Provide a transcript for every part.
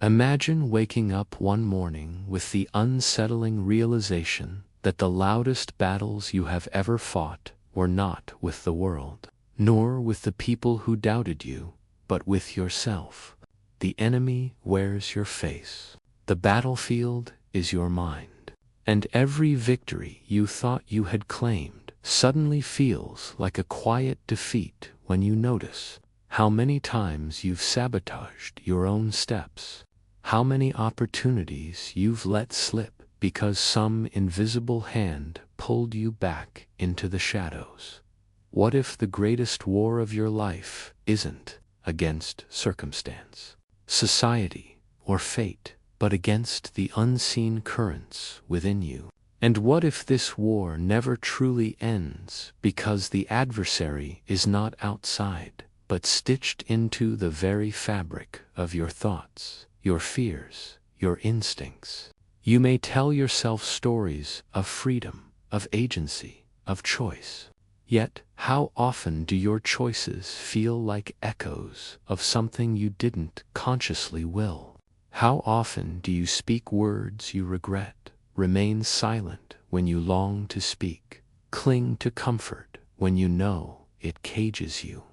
Imagine waking up one morning with the unsettling realization that the loudest battles you have ever fought were not with the world, nor with the people who doubted you, but with yourself. The enemy wears your face. The battlefield is your mind. And every victory you thought you had claimed suddenly feels like a quiet defeat when you notice how many times you've sabotaged your own steps, how many opportunities you've let slip because some invisible hand pulled you back into the shadows. What if the greatest war of your life isn't against circumstance, society, or fate, but against the unseen currents within you? And what if this war never truly ends because the adversary is not outside, but stitched into the very fabric of your thoughts, your fears, your instincts? You may tell yourself stories of freedom, of agency, of choice. Yet, how often do your choices feel like echoes of something you didn't consciously will? How often do you speak words you regret, remain silent when you long to speak, cling to comfort when you know it cages you?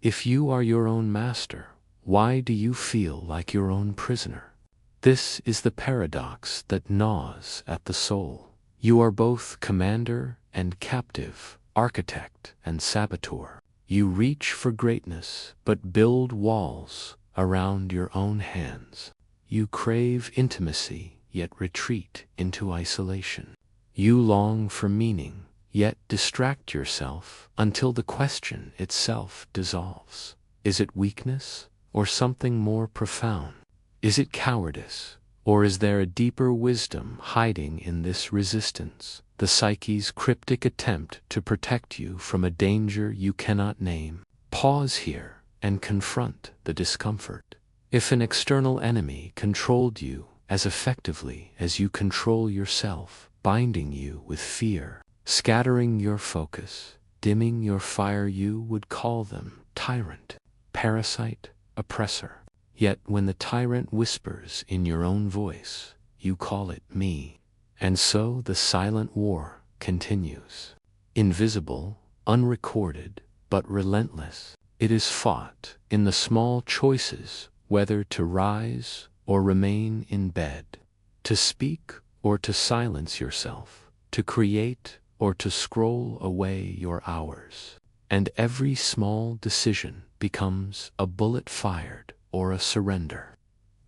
If you are your own master, why do you feel like your own prisoner? This is the paradox that gnaws at the soul. You are both commander and captive, architect and saboteur. You reach for greatness, but build walls around your own hands. You crave intimacy, yet retreat into isolation. You long for meaning, yet distract yourself until the question itself dissolves. Is it weakness, or something more profound? Is it cowardice, or is there a deeper wisdom hiding in this resistance, the psyche's cryptic attempt to protect you from a danger you cannot name? Pause here and confront the discomfort. If an external enemy controlled you as effectively as you control yourself, binding you with fear, scattering your focus, dimming your fire, you would call them tyrant, parasite, oppressor. Yet when the tyrant whispers in your own voice, you call it me. And so the silent war continues. Invisible, unrecorded, but relentless. It is fought in the small choices, whether to rise or remain in bed, to speak or to silence yourself, to create or to scroll away your hours. And every small decision becomes a bullet fired or a surrender.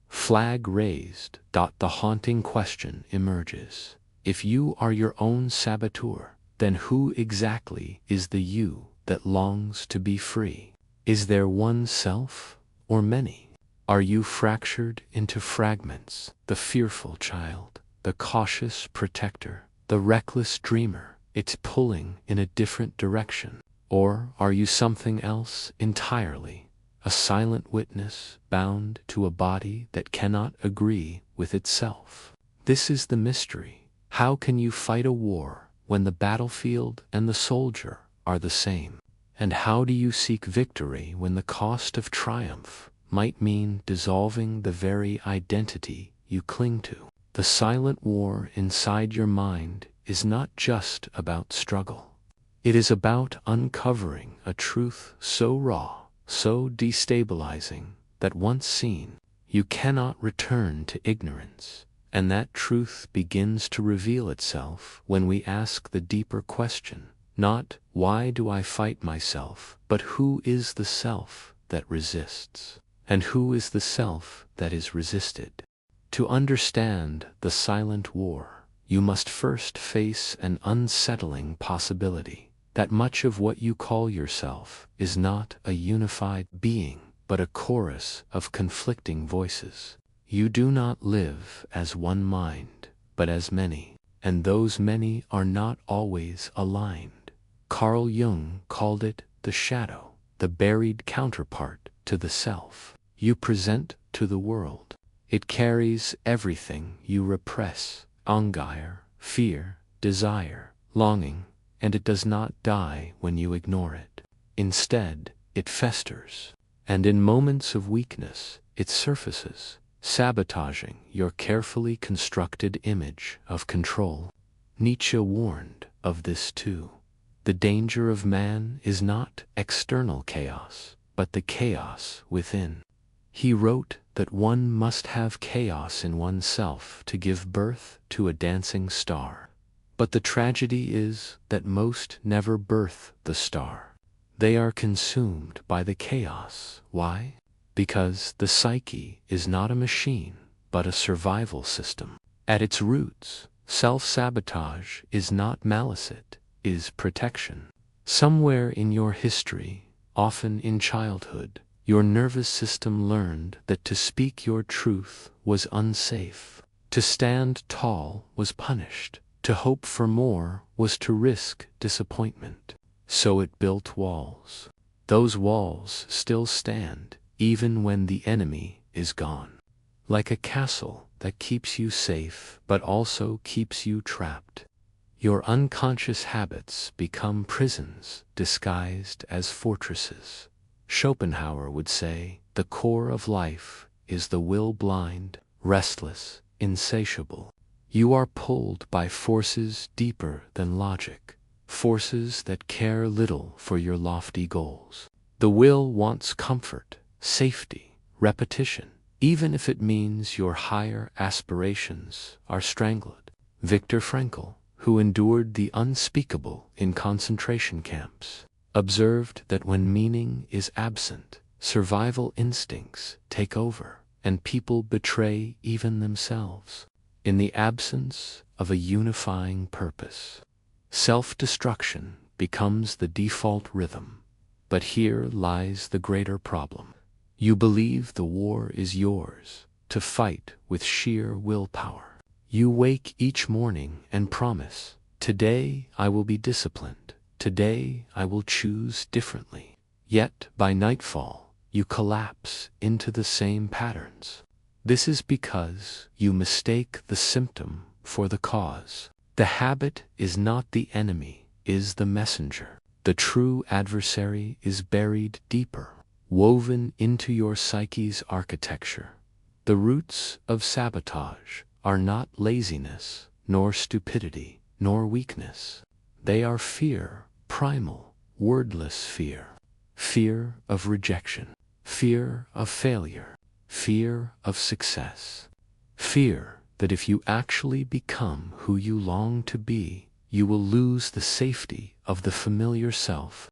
Flag raised. The haunting question emerges. If you are your own saboteur, then who exactly is the you that longs to be free? Is there one self or many? Are you fractured into fragments, the fearful child, the cautious protector, the reckless dreamer, it's pulling in a different direction? Or are you something else entirely? A silent witness bound to a body that cannot agree with itself. This is the mystery. How can you fight a war when the battlefield and the soldier are the same? And how do you seek victory when the cost of triumph might mean dissolving the very identity you cling to? The silent war inside your mind is not just about struggle. It is about uncovering a truth so raw, so destabilizing, that once seen, you cannot return to ignorance. And that truth begins to reveal itself when we ask the deeper question, not why do I fight myself, but who is the self that resists? And who is the self that is resisted? To understand the silent war, you must first face an unsettling possibility. That much of what you call yourself is not a unified being, but a chorus of conflicting voices. You do not live as one mind, but as many, and those many are not always aligned. Carl Jung called it the shadow, the buried counterpart to the self you present to the world. It carries everything you repress: anger, fear, desire, longing, and it does not die when you ignore it. Instead, it festers, and in moments of weakness, it surfaces, sabotaging your carefully constructed image of control. Nietzsche warned of this too. The danger of man is not external chaos, but the chaos within. He wrote that one must have chaos in oneself to give birth to a dancing star. But the tragedy is that most never birth the star. They are consumed by the chaos. Why? Because the psyche is not a machine, but a survival system. At its roots, self-sabotage is not malice, it is protection. Somewhere in your history, often in childhood, your nervous system learned that to speak your truth was unsafe. To stand tall was punished. To hope for more was to risk disappointment. So it built walls. Those walls still stand, even when the enemy is gone. Like a castle that keeps you safe but also keeps you trapped. Your unconscious habits become prisons disguised as fortresses. Schopenhauer would say, the core of life is the will, blind, restless, insatiable. You are pulled by forces deeper than logic, forces that care little for your lofty goals. The will wants comfort, safety, repetition, even if it means your higher aspirations are strangled. Viktor Frankl, who endured the unspeakable in concentration camps, observed that when meaning is absent, survival instincts take over, and people betray even themselves. In the absence of a unifying purpose, self-destruction becomes the default rhythm. But here lies the greater problem. You believe the war is yours, to fight with sheer willpower. You wake each morning and promise, today I will be disciplined, today I will choose differently. Yet, by nightfall, you collapse into the same patterns. This is because you mistake the symptom for the cause. The habit is not the enemy, is the messenger. The true adversary is buried deeper, woven into your psyche's architecture. The roots of sabotage are not laziness, nor stupidity, nor weakness. They are fear, primal, wordless fear. Fear of rejection, fear of failure, fear of success. Fear that if you actually become who you long to be, you will lose the safety of the familiar self.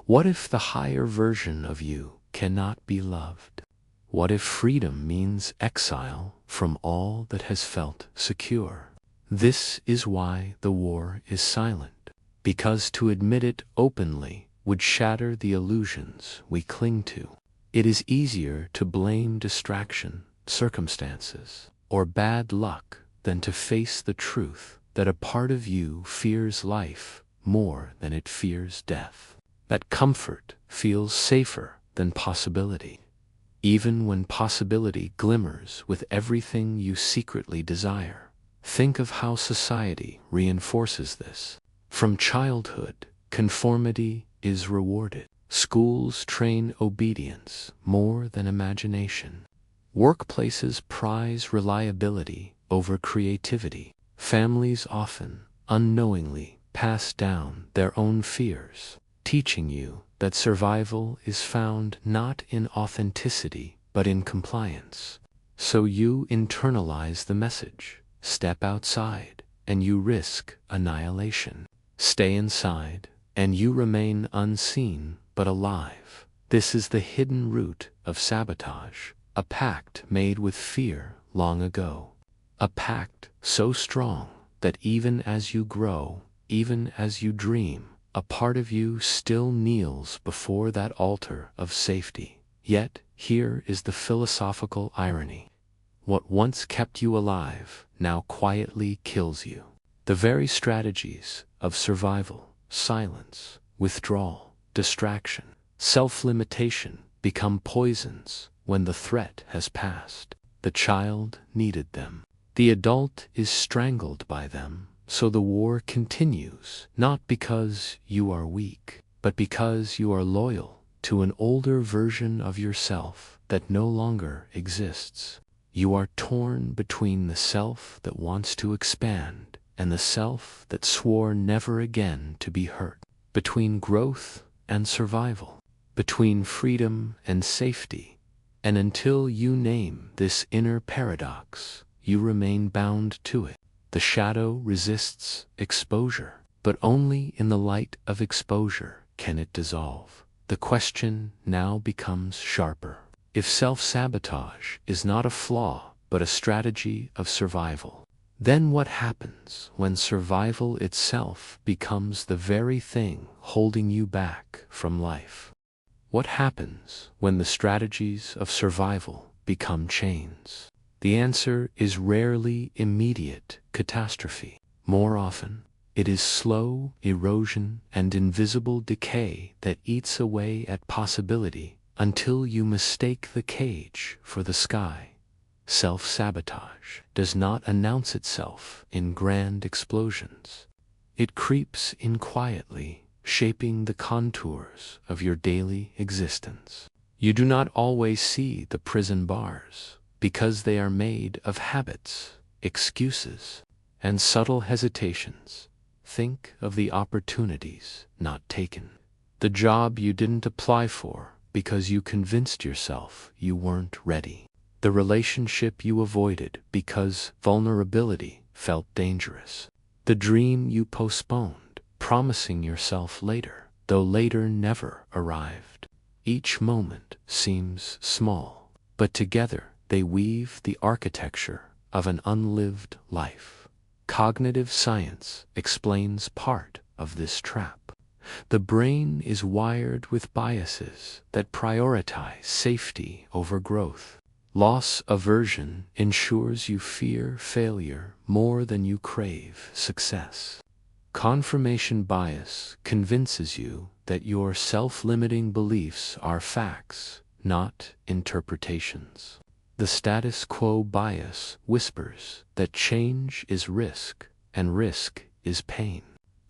What if the higher version of you cannot be loved? What if freedom means exile from all that has felt secure? This is why the war is silent, because to admit it openly would shatter the illusions we cling to. It is easier to blame distraction, circumstances, or bad luck than to face the truth that a part of you fears life more than it fears death. That comfort feels safer than possibility, even when possibility glimmers with everything you secretly desire. Think of how society reinforces this. From childhood, conformity is rewarded. Schools train obedience more than imagination. Workplaces prize reliability over creativity. Families often, unknowingly, pass down their own fears, teaching you that survival is found not in authenticity but in compliance. So you internalize the message, step outside, and you risk annihilation. Stay inside, and you remain unseen but alive. This is the hidden root of sabotage, a pact made with fear long ago. A pact so strong that even as you grow, even as you dream, a part of you still kneels before that altar of safety. Yet, here is the philosophical irony. What once kept you alive now quietly kills you. The very strategies of survival, silence, withdrawal, distraction, self-limitation become poisons when the threat has passed. The child needed them. The adult is strangled by them, so the war continues, not because you are weak, but because you are loyal to an older version of yourself that no longer exists. You are torn between the self that wants to expand and the self that swore never again to be hurt, between growth and survival, between freedom and safety. And until you name this inner paradox, you remain bound to it. The shadow resists exposure, but only in the light of exposure can it dissolve. The question now becomes sharper. If self-sabotage is not a flaw, but a strategy of survival, then what happens when survival itself becomes the very thing holding you back from life? What happens when the strategies of survival become chains? The answer is rarely immediate catastrophe. More often, it is slow erosion and invisible decay that eats away at possibility until you mistake the cage for the sky. Self-sabotage does not announce itself in grand explosions. It creeps in quietly, shaping the contours of your daily existence. You do not always see the prison bars, because they are made of habits, excuses, and subtle hesitations. Think of the opportunities not taken, the job you didn't apply for because you convinced yourself you weren't ready, the relationship you avoided because vulnerability felt dangerous, the dream you postponed, promising yourself later, though later never arrived. Each moment seems small, but together they weave the architecture of an unlived life. Cognitive science explains part of this trap. The brain is wired with biases that prioritize safety over growth. Loss aversion ensures you fear failure more than you crave success. Confirmation bias convinces you that your self-limiting beliefs are facts, not interpretations. The status quo bias whispers that change is risk and risk is pain.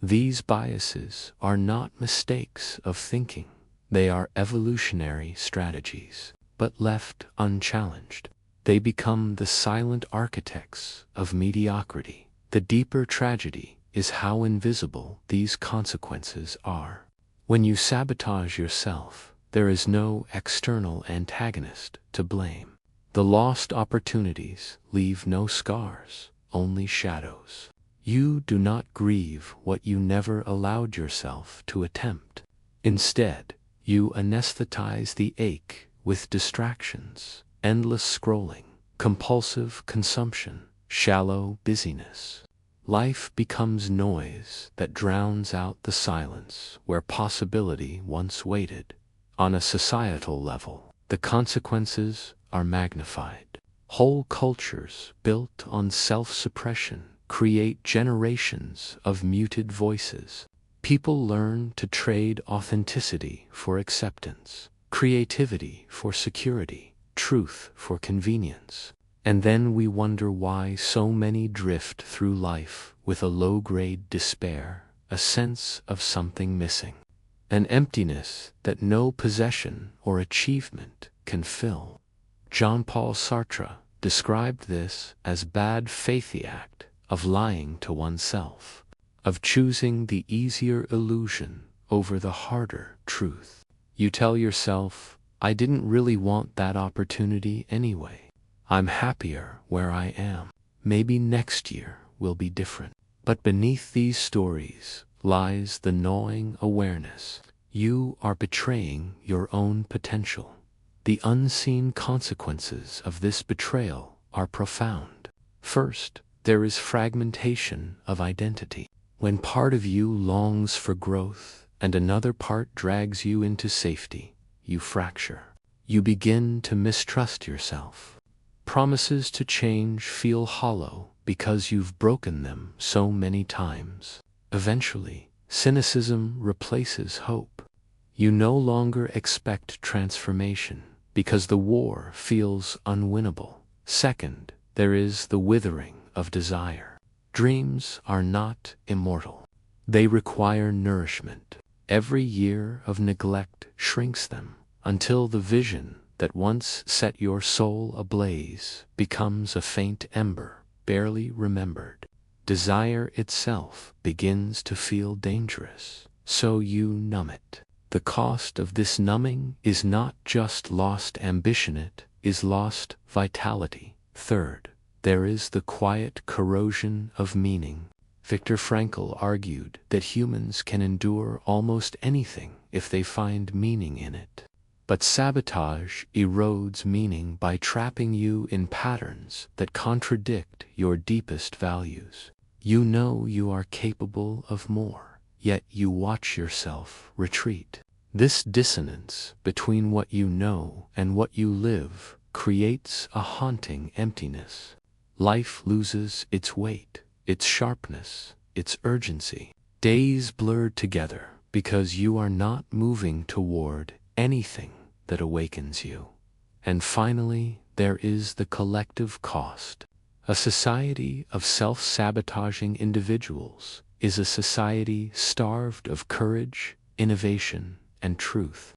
These biases are not mistakes of thinking. They are evolutionary strategies, but left unchallenged, they become the silent architects of mediocrity. The deeper tragedy is how invisible these consequences are. When you sabotage yourself, there is no external antagonist to blame. The lost opportunities leave no scars, only shadows. You do not grieve what you never allowed yourself to attempt. Instead, you anesthetize the ache with distractions, endless scrolling, compulsive consumption, shallow busyness. Life becomes noise that drowns out the silence where possibility once waited. On a societal level, the consequences are magnified. Whole cultures built on self-suppression create generations of muted voices. People learn to trade authenticity for acceptance, creativity for security, truth for convenience. And then we wonder why so many drift through life with a low-grade despair, a sense of something missing, an emptiness that no possession or achievement can fill. Jean-Paul Sartre described this as bad faithy act of lying to oneself, of choosing the easier illusion over the harder truth. You tell yourself, I didn't really want that opportunity anyway. I'm happier where I am. Maybe next year will be different. But beneath these stories lies the gnawing awareness. You are betraying your own potential. The unseen consequences of this betrayal are profound. First, there is fragmentation of identity. When part of you longs for growth and another part drags you into safety, you fracture. You begin to mistrust yourself. Promises to change feel hollow because you've broken them so many times. Eventually, cynicism replaces hope. You no longer expect transformation because the war feels unwinnable. Second, there is the withering of desire. Dreams are not immortal. They require nourishment. Every year of neglect shrinks them until the vision that once set your soul ablaze becomes a faint ember, barely remembered. Desire itself begins to feel dangerous, so you numb it. The cost of this numbing is not just lost ambition, it is lost vitality. Third, there is the quiet corrosion of meaning. Viktor Frankl argued that humans can endure almost anything if they find meaning in it. But sabotage erodes meaning by trapping you in patterns that contradict your deepest values. You know you are capable of more, yet you watch yourself retreat. This dissonance between what you know and what you live creates a haunting emptiness. Life loses its weight, its sharpness, its urgency. Days blur together because you are not moving toward anything that awakens you. And finally, there is the collective cost. A society of self-sabotaging individuals is a society starved of courage, innovation, and truth.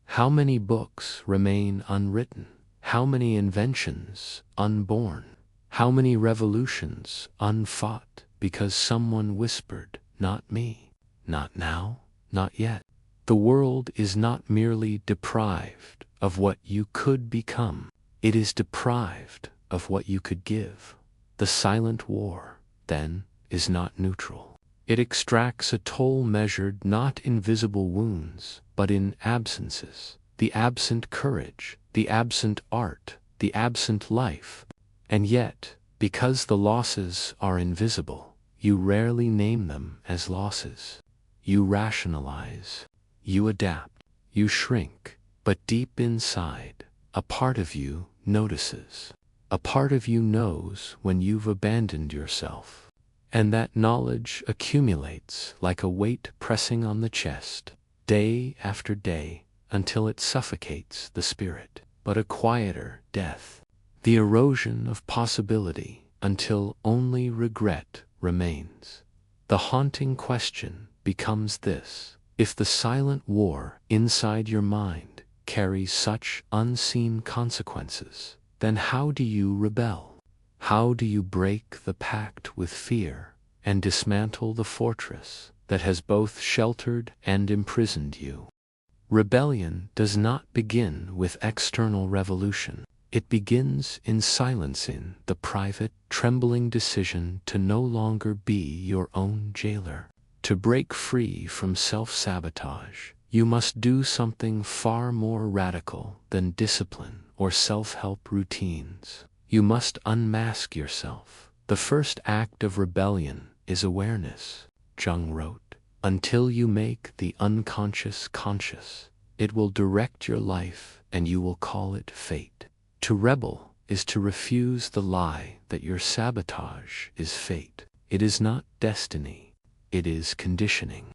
How many books remain unwritten? How many inventions unborn? How many revolutions unfought because someone whispered, "Not me, not now, not yet"? The world is not merely deprived of what you could become, it is deprived of what you could give. The silent war, then, is not neutral. It extracts a toll measured not in visible wounds, but in absences. The absent courage, the absent art, the absent life. And yet, because the losses are invisible, you rarely name them as losses. You rationalize, you adapt, you shrink, but deep inside, a part of you notices. A part of you knows when you've abandoned yourself. And that knowledge accumulates like a weight pressing on the chest, day after day, until it suffocates the spirit. But a quieter death. The erosion of possibility until only regret remains. The haunting question becomes this: if the silent war inside your mind carries such unseen consequences, then how do you rebel? How do you break the pact with fear and dismantle the fortress that has both sheltered and imprisoned you? Rebellion does not begin with external revolution. It begins in silencing the private, trembling decision to no longer be your own jailer. To break free from self-sabotage, you must do something far more radical than discipline or self-help routines. You must unmask yourself. The first act of rebellion is awareness, Jung wrote. Until you make the unconscious conscious, it will direct your life and you will call it fate. To rebel is to refuse the lie that your sabotage is fate. It is not destiny. It is conditioning.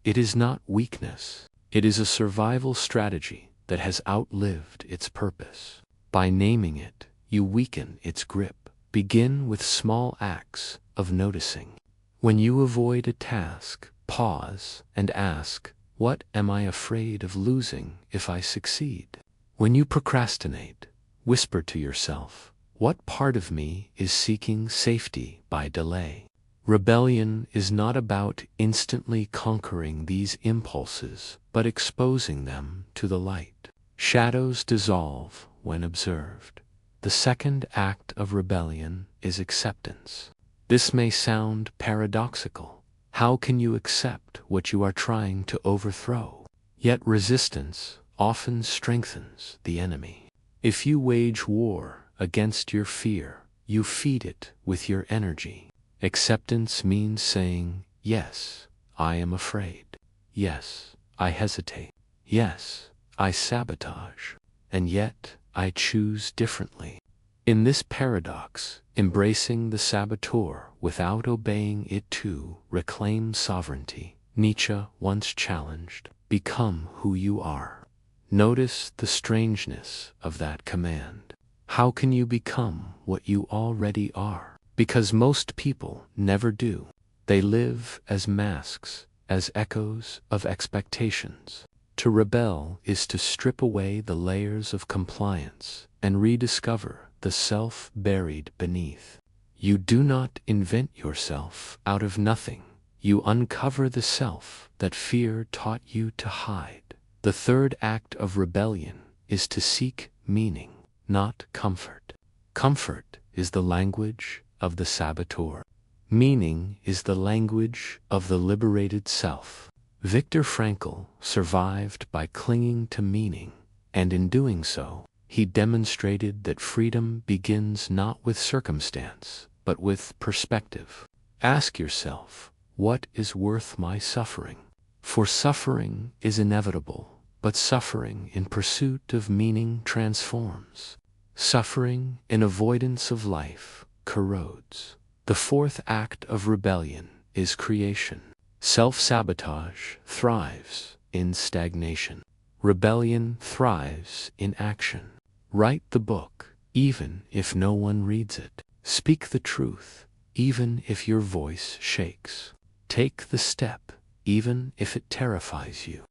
It is not weakness. It is a survival strategy that has outlived its purpose. By naming it, you weaken its grip. Begin with small acts of noticing. When you avoid a task, pause and ask, what am I afraid of losing if I succeed? When you procrastinate, whisper to yourself, what part of me is seeking safety by delay? Rebellion is not about instantly conquering these impulses, but exposing them to the light. Shadows dissolve when observed. The second act of rebellion is acceptance. This may sound paradoxical. How can you accept what you are trying to overthrow? Yet resistance often strengthens the enemy. If you wage war against your fear, you feed it with your energy. Acceptance means saying, yes, I am afraid. Yes, I hesitate. Yes, I sabotage. And yet, I choose differently. In this paradox, embracing the saboteur without obeying it to reclaim sovereignty, Nietzsche once challenged, become who you are. Notice the strangeness of that command. How can you become what you already are? Because most people never do. They live as masks, as echoes of expectations. To rebel is to strip away the layers of compliance and rediscover the self buried beneath. You do not invent yourself out of nothing. You uncover the self that fear taught you to hide. The third act of rebellion is to seek meaning, not comfort. Comfort is the language of the saboteur. Meaning is the language of the liberated self. Viktor Frankl survived by clinging to meaning, and in doing so, he demonstrated that freedom begins not with circumstance, but with perspective. Ask yourself, what is worth my suffering? For suffering is inevitable, but suffering in pursuit of meaning transforms. Suffering in avoidance of life corrodes. The fourth act of rebellion is creation. Self-sabotage thrives in stagnation. Rebellion thrives in action. Write the book, even if no one reads it. Speak the truth, even if your voice shakes. Take the step, even if it terrifies you.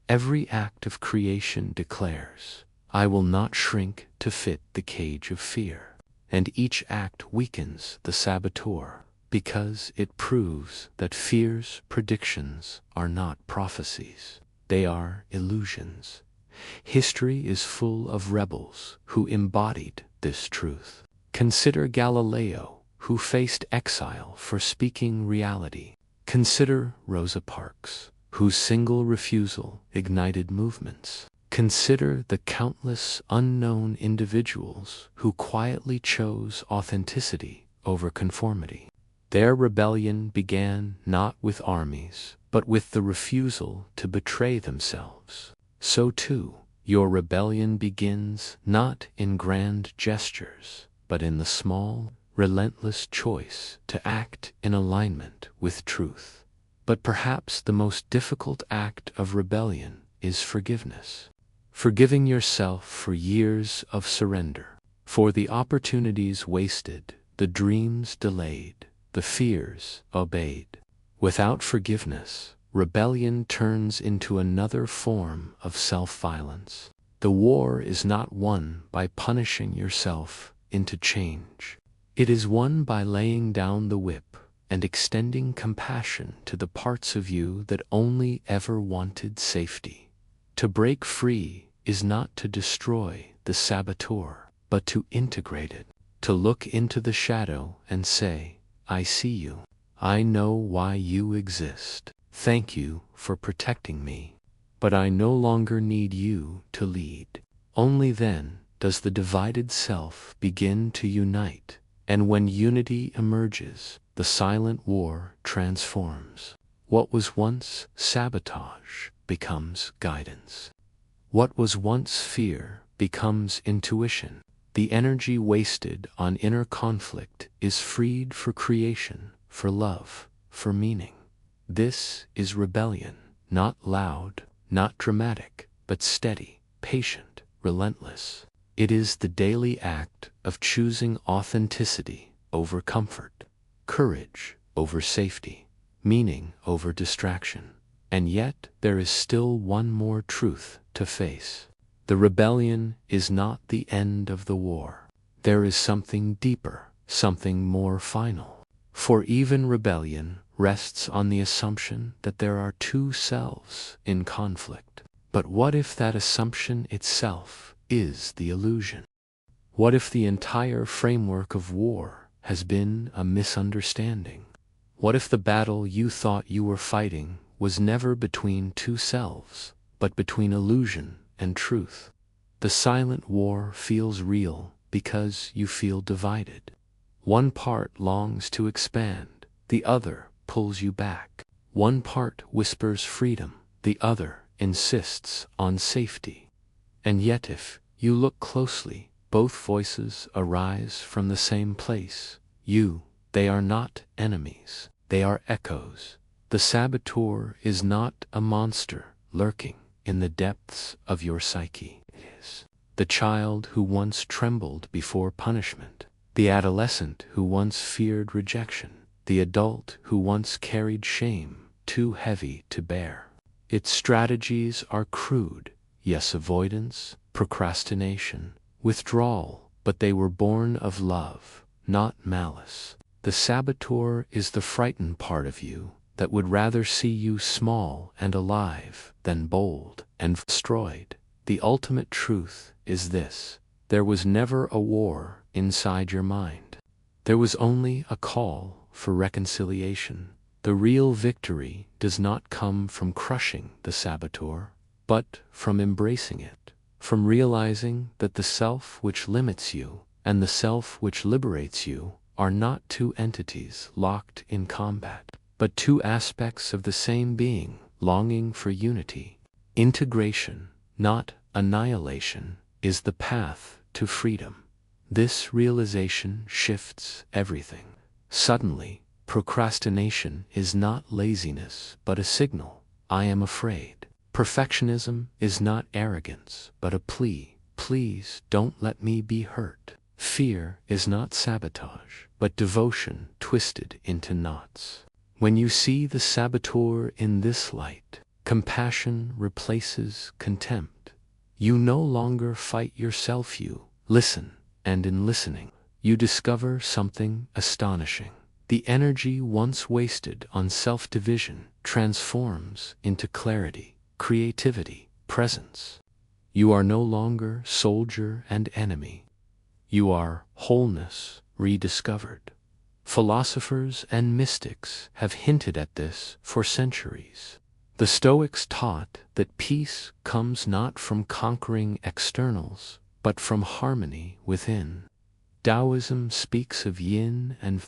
Every act of creation declares, I will not shrink to fit the cage of fear. And each act weakens the saboteur, because it proves that fear's predictions are not prophecies. They are illusions. History is full of rebels who embodied this truth. Consider Galileo, who faced exile for speaking reality. Consider Rosa Parks, whose single refusal ignited movements. Consider the countless unknown individuals who quietly chose authenticity over conformity. Their rebellion began not with armies, but with the refusal to betray themselves. So too, your rebellion begins not in grand gestures, but in the small, relentless choice to act in alignment with truth. But perhaps the most difficult act of rebellion is forgiveness. Forgiving yourself for years of surrender, for the opportunities wasted, the dreams delayed, the fears obeyed. Without forgiveness, rebellion turns into another form of self-violence. The war is not won by punishing yourself into change. It is won by laying down the whip and extending compassion to the parts of you that only ever wanted safety. To break free is not to destroy the saboteur, but to integrate it. To look into the shadow and say, I see you. I know why you exist. Thank you for protecting me. But I no longer need you to lead. Only then does the divided self begin to unite, and when unity emerges, the silent war transforms. What was once sabotage becomes guidance. What was once fear becomes intuition. The energy wasted on inner conflict is freed for creation, for love, for meaning. This is rebellion, not loud, not dramatic, but steady, patient, relentless. It is the daily act of choosing authenticity over comfort, courage over safety, meaning over distraction. And yet there is still one more truth to face. The rebellion is not the end of the war. There is something deeper, something more final. For even rebellion rests on the assumption that there are two selves in conflict. But what if that assumption itself is the illusion? What if the entire framework of war has been a misunderstanding? What if the battle you thought you were fighting was never between two selves, but between illusion and truth? The silent war feels real because you feel divided. One part longs to expand, the other pulls you back. One part whispers freedom, the other insists on safety. And yet if you look closely, both voices arise from the same place. They are not enemies, they are echoes. The saboteur is not a monster lurking in the depths of your psyche. It is the child who once trembled before punishment, the adolescent who once feared rejection, the adult who once carried shame too heavy to bear. Its strategies are crude, yes, avoidance, procrastination, withdrawal, but they were born of love, not malice. The saboteur is the frightened part of you that would rather see you small and alive than bold and destroyed. The ultimate truth is this: there was never a war inside your mind. There was only a call for reconciliation. The real victory does not come from crushing the saboteur, but from embracing it, from realizing that the self which limits you and the self which liberates you are not two entities locked in combat, but two aspects of the same being longing for unity. Integration, not annihilation, is the path to freedom. This realization shifts everything. Suddenly, procrastination is not laziness, but a signal: I am afraid. Perfectionism is not arrogance, but a plea: please don't let me be hurt. Fear is not sabotage, but devotion twisted into knots. When you see the saboteur in this light, compassion replaces contempt. You no longer fight yourself, you listen, and in listening, you discover something astonishing. The energy once wasted on self-division transforms into clarity, creativity, presence. You are no longer soldier and enemy. You are wholeness rediscovered. Philosophers and mystics have hinted at this for centuries. The Stoics taught that peace comes not from conquering externals, but from harmony within. Taoism speaks of yin and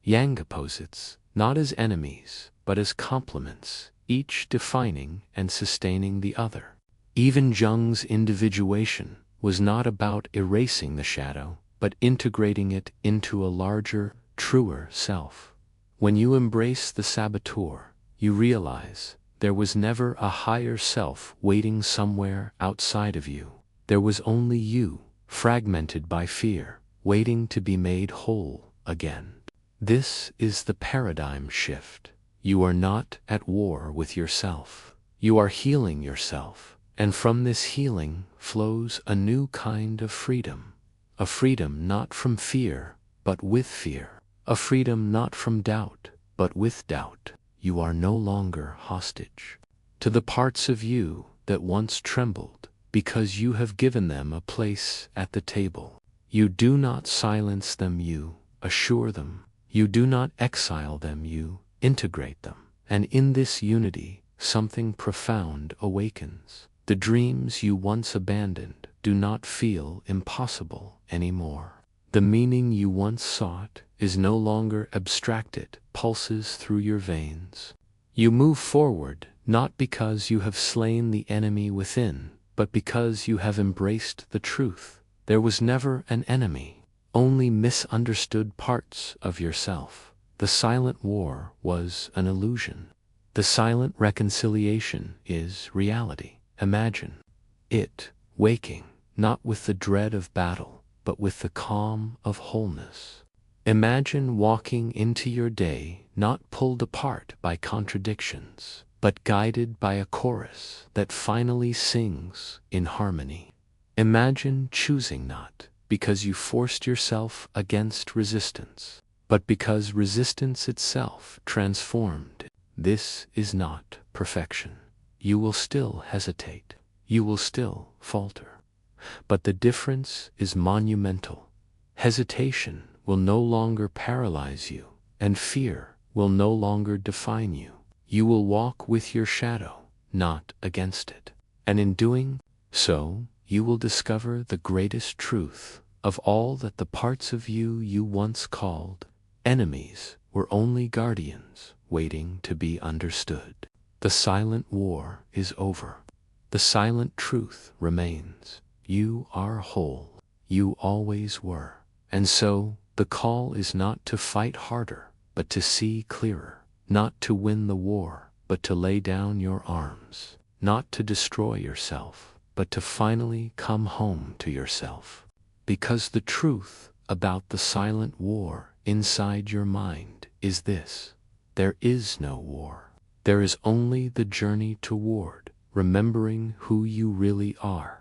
yang opposites, not as enemies, but as complements, each defining and sustaining the other. Even Jung's individuation was not about erasing the shadow, but integrating it into a larger, truer self. When you embrace the saboteur, you realize there was never a higher self waiting somewhere outside of you. There was only you, fragmented by fear, waiting to be made whole again. This is the paradigm shift. You are not at war with yourself. You are healing yourself, and from this healing flows a new kind of freedom. A freedom not from fear, but with fear. A freedom not from doubt, but with doubt. You are no longer hostage to the parts of you that once trembled, because you have given them a place at the table. You do not silence them, you assure them. You do not exile them, you integrate them. And in this unity, something profound awakens. The dreams you once abandoned do not feel impossible anymore. The meaning you once sought is no longer abstracted, pulses through your veins. You move forward, not because you have slain the enemy within, but because you have embraced the truth. There was never an enemy, only misunderstood parts of yourself. The silent war was an illusion. The silent reconciliation is reality. Imagine it waking, not with the dread of battle, but with the calm of wholeness. Imagine walking into your day not pulled apart by contradictions, but guided by a chorus that finally sings in harmony. Imagine choosing not because you forced yourself against resistance, but because resistance itself transformed. This is not perfection. You will still hesitate. You will still falter. But the difference is monumental. Hesitation will no longer paralyze you, and fear will no longer define you. You will walk with your shadow, not against it. And in doing so, you will discover the greatest truth of all, that the parts of you once called enemies were only guardians waiting to be understood. The silent war is over. The silent truth remains. You are whole. You always were. And so, the call is not to fight harder, but to see clearer. Not to win the war, but to lay down your arms. Not to destroy yourself, but to finally come home to yourself. Because the truth about the silent war inside your mind is this: there is no war. There is only the journey toward remembering who you really are.